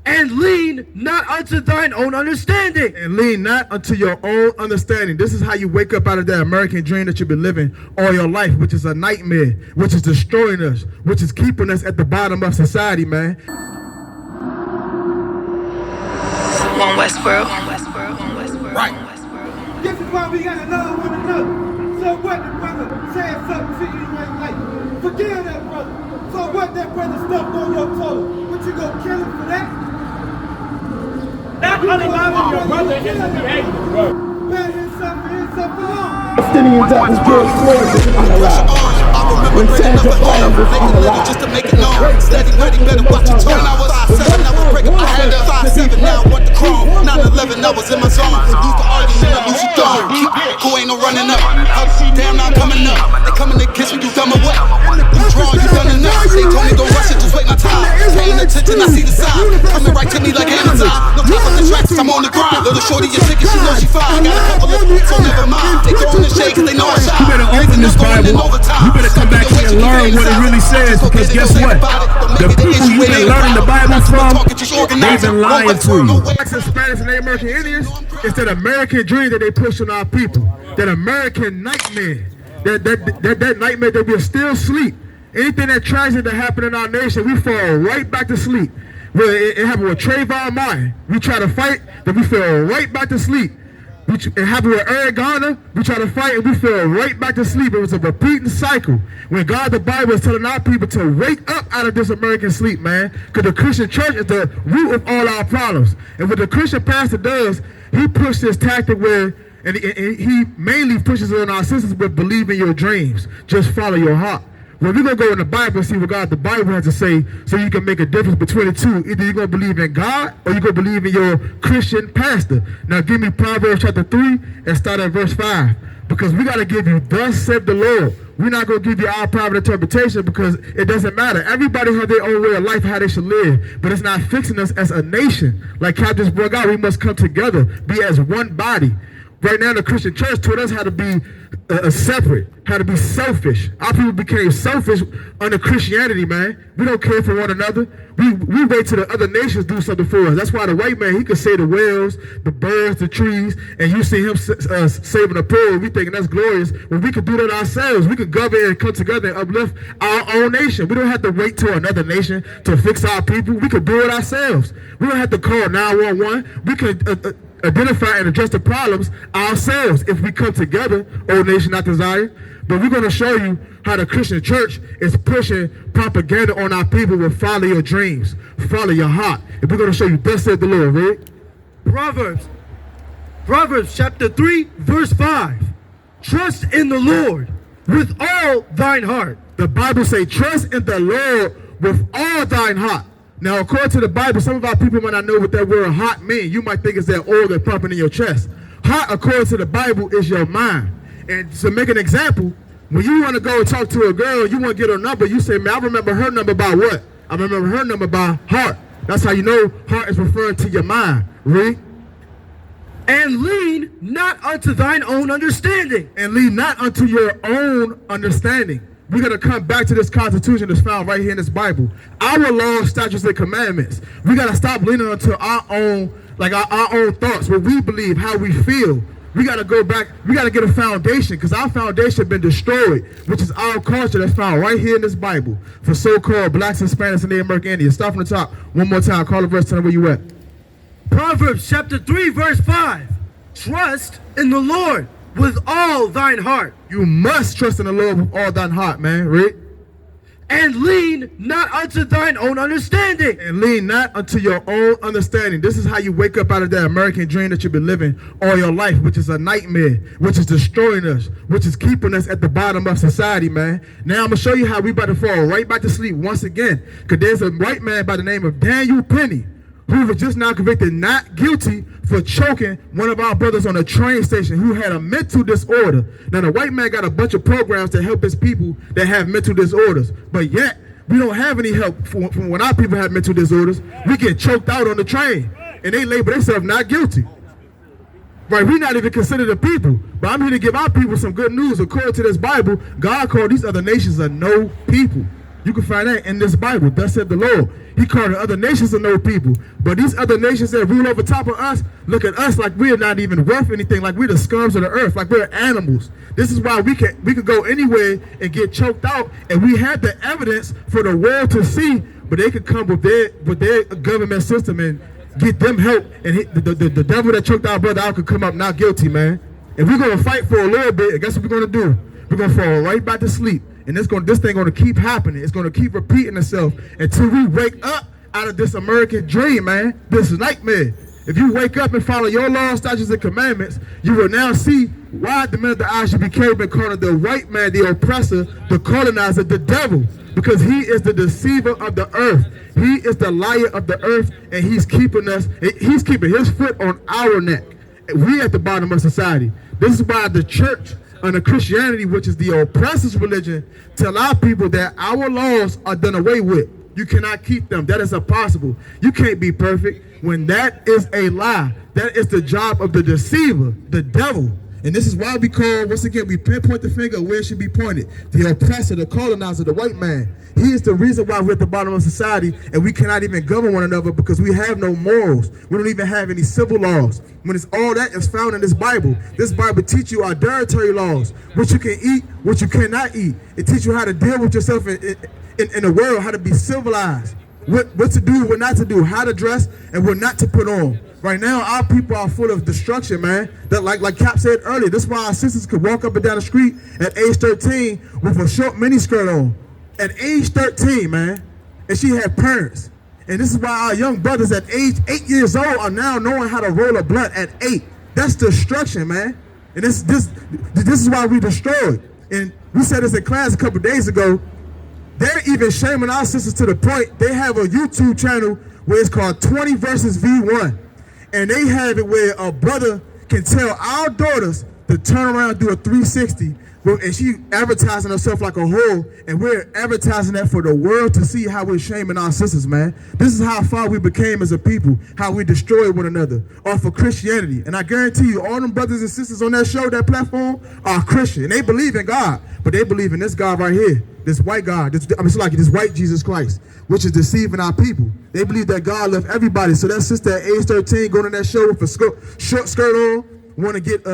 And lean not unto thine own understanding. And lean not unto your own understanding. This is how you wake up out of that American dream that you've been living all your life, which is a nightmare, which is destroying us, which is keeping us at the bottom of society, man. On Westworld. Right. This is why we gotta love one another. So what the brother said something to you ain't like, forgive that brother. So what that brother stuffed on your toe? What, you gonna kill him for that? Not allowing your brother in the behavior, bro. Man, here's something wrong. Palestinians that was George Floyd was unalive. When Sandra Bland was unalive. Just to make it known. Steady, ready, better watch your tone. I was 5'7", I was breaking my hand up. 5'7", now I want the chrome. 9'11", I was in my zone. Used to argue in a lucid dome. Who ain't no running up? Damn, now I'm coming up. They coming to kiss me, you dumb or what? You drawn, you done enough. They told me don't rush it, just wait my time. Paying attention, I see the sign. Coming right to me like Amazon. No time for distractions, I'm on the grind. Little shorty, your ticket, she know she fine. Got a couple of so never mind. They throwing the shade cause they know I shine. You better open this Bible. You better come back here and learn what it really says, because guess what? The people you've been learning the Bible from, they've been lying to you. Blacks and Spanish and American Indians, it's that American dream that they push on our people. That American nightmare. That nightmare that we're still asleep. Anything that tragedy that happened in our nation, we fall right back to sleep. It happened with Trayvon Martin. We try to fight, then we fell right back to sleep. It happened with Eric Garner. We try to fight and we fell right back to sleep. It was a repeating cycle. When God, the Bible, is telling our people to wake up out of this American sleep, man. Because the Christian church is the root of all our problems. And what the Christian pastor does, he pushes this tactic where, and he mainly pushes it on our sisters with believe in your dreams. Just follow your heart. Well, we're going to go in the Bible and see what God the Bible has to say so you can make a difference between the two. Either you're going to believe in God or you're going to believe in your Christian pastor. Now give me Proverbs chapter 3 and start at verse 5. Because we got to give you thus said the Lord. We're not going to give you our private interpretation because it doesn't matter. Everybody has their own way of life, how they should live. But it's not fixing us as a nation. Like Cap just brought out, we must come together, be as one body. Right now, the Christian church taught us how to be separate, how to be selfish. Our people became selfish under Christianity, man. We don't care for one another. We wait till the other nations do something for us. That's why the white man, he could save the whales, the birds, the trees, and you see him saving the poor. We thinking that's glorious. When we could do that ourselves, we could govern and come together and uplift our own nation. We don't have to wait till another nation to fix our people. We could do it ourselves. We don't have to call 911. We could identify and address the problems ourselves if we come together, old nation not desire. But we're going to show you how the Christian church is pushing propaganda on our people with follow your dreams, follow your heart. And we're going to show you thus said the Lord, right? Proverbs chapter 3 verse 5. Trust in the Lord with all thine heart. The Bible say trust in the Lord with all thine heart. Now, according to the Bible, some of our people might not know what that word heart means. You might think it's that organ pumping in your chest. Heart, according to the Bible, is your mind. And to make an example, when you want to go and talk to a girl, you want to get her number, you say, man, I remember her number by what? I remember her number by heart. That's how you know heart is referring to your mind. Read. And lean not unto thine own understanding. And lean not unto your own understanding. We're going to come back to this Constitution that's found right here in this Bible. Our laws, statutes, and commandments. We got to stop leaning onto our own, like our own thoughts, what we believe, how we feel. We got to go back. We got to get a foundation because our foundation has been destroyed, which is our culture that's found right here in this Bible for so-called blacks, Hispanics, and Native American Indians. Start from the top. One more time. Call the verse. Tell them where you at. Proverbs chapter 3 verse 5. Trust in the Lord with all thine heart. You must trust in the Lord with all thine heart, man. Read. And lean not unto thine own understanding. And lean not unto your own understanding. This is how you wake up out of that American dream that you've been living all your life, which is a nightmare, which is destroying us, which is keeping us at the bottom of society, man. Now I'm going to show you how we about to fall right back to sleep once again. Because there's a white man by the name of Daniel Penny who was just now convicted not guilty for choking one of our brothers on a train station who had a mental disorder. Now, the white man got a bunch of programs to help his people that have mental disorders, but yet we don't have any help from when our people have mental disorders. We get choked out on the train, and they label themselves not guilty. Right, we're not even considered a people, but I'm here to give our people some good news. According to this Bible, God called these other nations a no people. You can find that in this Bible. Thus said the Lord. He called the other nations to know people. But these other nations that rule over top of us, look at us like we're not even worth anything, like we're the scums of the earth, like we're animals. This is why we could go anywhere and get choked out, and we have the evidence for the world to see, but they could come with their government system and get them help, and the devil that choked our brother out could come up not guilty, man. If we're gonna fight for a little bit, guess what we're gonna do? We're gonna fall right back to sleep. And this thing gonna keep happening. It's gonna keep repeating itself until we wake up out of this American dream, man. This nightmare. If you wake up and follow your laws, statutes, and commandments, you will now see why the men of the ISUPK been calling the white man the oppressor, the colonizer, the devil. Because he is the deceiver of the earth. He is the liar of the earth, and he's keeping his foot on our neck. We at the bottom of society. This is why the church under Christianity, which is the oppressor's religion, tell our people that our laws are done away with. You cannot keep them. That is impossible. You can't be perfect. When that is a lie, that is the job of the deceiver, the devil. And this is why we call, once again, we pinpoint the finger where it should be pointed. The oppressor, the colonizer, the white man. He is the reason why we're at the bottom of society and we cannot even govern one another because we have no morals. We don't even have any civil laws. When it's all that is found in this Bible teaches you our dietary laws, what you can eat, what you cannot eat. It teaches you how to deal with yourself in the world, how to be civilized, what to do, what not to do, how to dress, and what not to put on. Right now, our people are full of destruction, man. That like Cap said earlier, this is why our sisters could walk up and down the street at age 13 with a short mini skirt on. At age 13, man, and she had parents. And this is why our young brothers at age 8 years old are now knowing how to roll a blunt at 8. That's destruction, man. And this is why we destroyed. And we said this in class a couple days ago. They're even shaming our sisters to the point they have a YouTube channel where it's called 20 versus V1. And they have it where a brother can tell our daughters to turn around and do a 360. And she advertising herself like a whore, and we're advertising that for the world to see how we're shaming our sisters, man. This is how far we became as a people, how we destroyed one another off of Christianity. And I guarantee you, all them brothers and sisters on that show, that platform, are Christian. And they believe in God, but they believe in this God right here, this white God, this white Jesus Christ, which is deceiving our people. They believe that God loved everybody. So that sister at age 13 going on that show with a short skirt on, want to get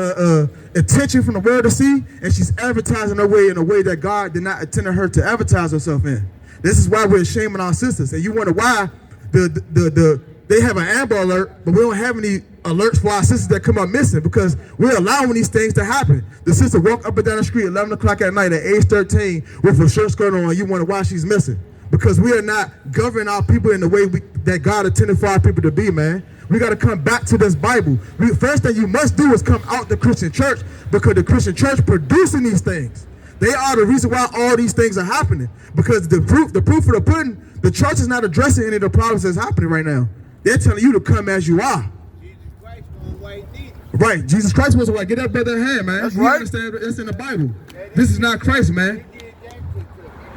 attention from the world to see, and she's advertising her way in a way that God did not intend her to advertise herself in. This is why we're shaming our sisters. And you wonder why they have an Amber Alert, but we don't have any alerts for our sisters that come up missing because we're allowing these things to happen. The sister walk up and down the street at 11 o'clock at night at age 13 with a short skirt on, and you wonder why she's missing. Because we are not governing our people in the way that God intended for our people to be, man. We got to come back to this Bible. First thing you must do is come out the Christian church, because the Christian church producing these things. They are the reason why all these things are happening. Because the proof of the pudding, the church is not addressing any of the problems that's happening right now. They're telling you to come as you are. Jesus Christ was white Jesus. Right, Jesus Christ was white. Get that brother in hand, man. That's you right. Understand that's in the Bible. This is not Christ, man. They did that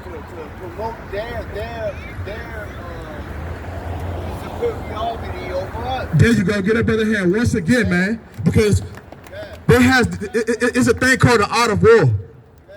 to promote their superiority over us. There you go. Get that brother in hand once again, man. Because it's a thing called the art of war.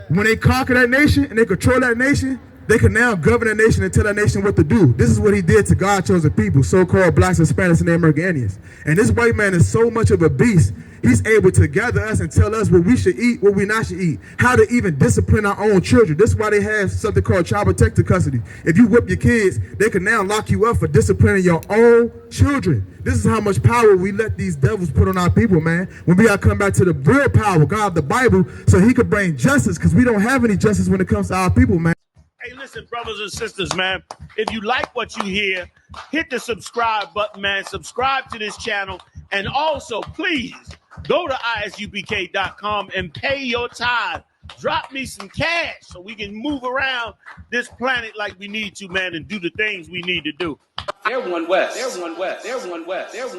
When they conquer that nation and they control that nation, they can now govern that nation and tell that nation what to do. This is what he did to God's chosen people, so-called blacks, Hispanics, and Native American Indians. And this white man is so much of a beast, he's able to gather us and tell us what we should eat, what we not should eat, how to even discipline our own children. This is why they have something called child protective custody. If you whip your kids, they can now lock you up for disciplining your own children. This is how much power we let these devils put on our people, man. When we gotta come back to the real power, God, the Bible, so he could bring justice, because we don't have any justice when it comes to our people, man. Hey, listen, brothers and sisters, man. If you like what you hear, hit the subscribe button, man. Subscribe to this channel. And also, please, go to ISUPK.com and pay your tithe. Drop me some cash so we can move around this planet like we need to, man, and do the things we need to do. They're one West. They're one West. They're one West. They're one